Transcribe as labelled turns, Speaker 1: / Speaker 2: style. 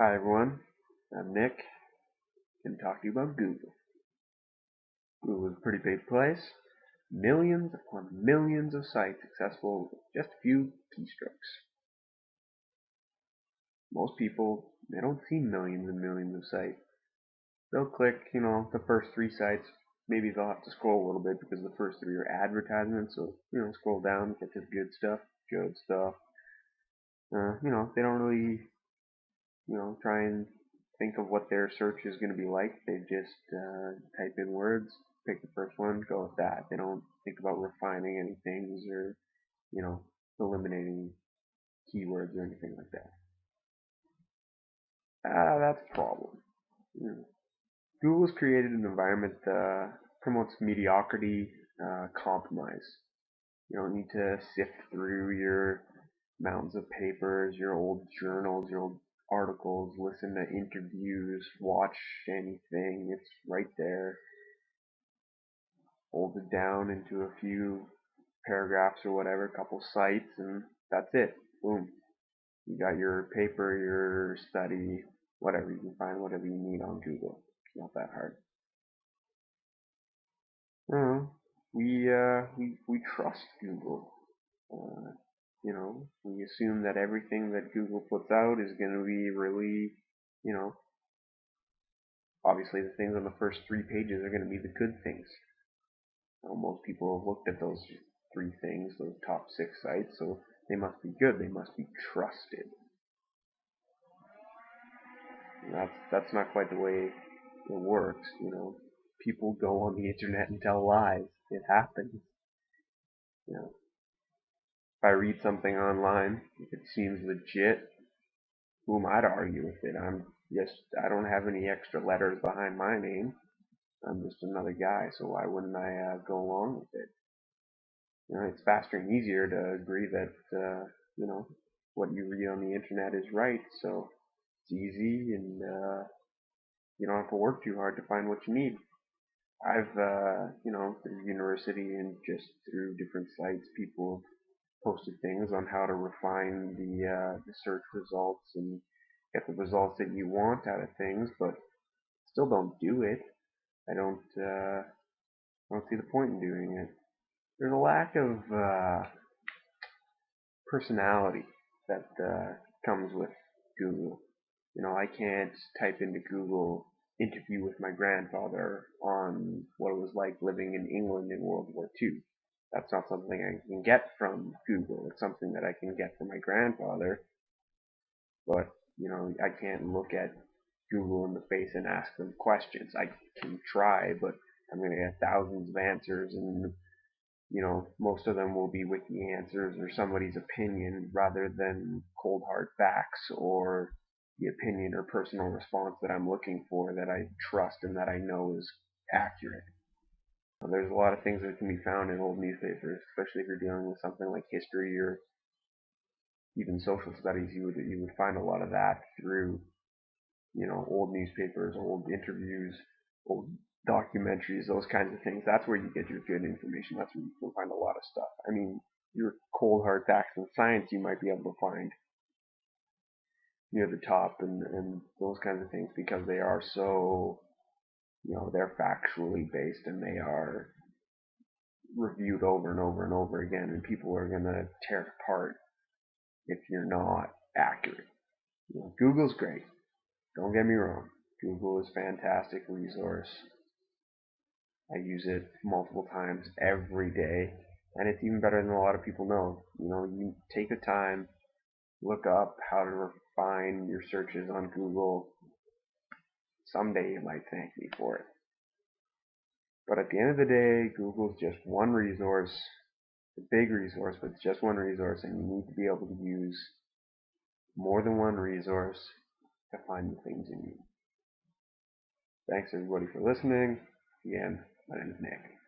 Speaker 1: Hi everyone, I'm Nick, and talk to you about Google. Google is a pretty big place. Millions upon millions of sites accessible with just a few keystrokes. Most people, they don't see millions and millions of sites. They'll click, the first 3 sites. Maybe they'll have to scroll a little bit because the first 3 are advertisements. So, scroll down, get to the good stuff. They don't really try and think of what their search is going to be like. They just type in words, pick the first one, go with that. They don't think about refining any things or, eliminating keywords or anything like that. That's a problem. Google's created an environment that promotes mediocrity, compromise. You don't need to sift through your mountains of papers, your old journals, your old articles, listen to interviews, watch anything. It's right there. Hold it down into a few paragraphs or whatever, a couple sites, and that's it. Boom. You got your paper, your study, whatever. You can find whatever you need on Google. It's not that hard. We trust Google. We assume that everything that Google puts out is going to be really, you know, obviously the things on the first 3 pages are going to be the good things. Most people have looked at those 3 things, those top 6 sites, so they must be good. They must be trusted. That's not quite the way it works. People go on the internet and tell lies. It happens. If I read something online, if it seems legit, who am I to argue with it? I don't have any extra letters behind my name. I'm just another guy, so why wouldn't I go along with it? It's faster and easier to agree that what you read on the internet is right. So it's easy, and you don't have to work too hard to find what you need. I've through university and just through different sites, people posted things on how to refine the search results and get the results that you want out of things, but still don't do it. I don't see the point in doing it. There's a lack of personality that comes with Google. I can't type into Google interview with my grandfather on what it was like living in England in World War II. That's not something I can get from Google. It's something that I can get from my grandfather. But, I can't look at Google in the face and ask them questions. I can try, but I'm going to get thousands of answers, and most of them will be wiki answers or somebody's opinion rather than cold hard facts or the opinion or personal response that I'm looking for that I trust and that I know is accurate. There's a lot of things that can be found in old newspapers, especially if you're dealing with something like history or even social studies. You would find a lot of that through old newspapers, old interviews, old documentaries, those kinds of things. That's where you get your good information. That's where you can find a lot of stuff. I mean, your cold hard facts in science you might be able to find near the top and those kinds of things because they are so, they're factually based and they are reviewed over and over and over again, and people are going to tear it apart if you're not accurate. Google's great. Don't get me wrong. Google is a fantastic resource. I use it multiple times every day, and it's even better than a lot of people know. You take the time, look up how to refine your searches on Google. Someday you might thank me for it. But at the end of the day, Google's just one resource. It's a big resource, but it's just one resource, and you need to be able to use more than one resource to find the things you need. Thanks everybody for listening. Again, my name is Nick.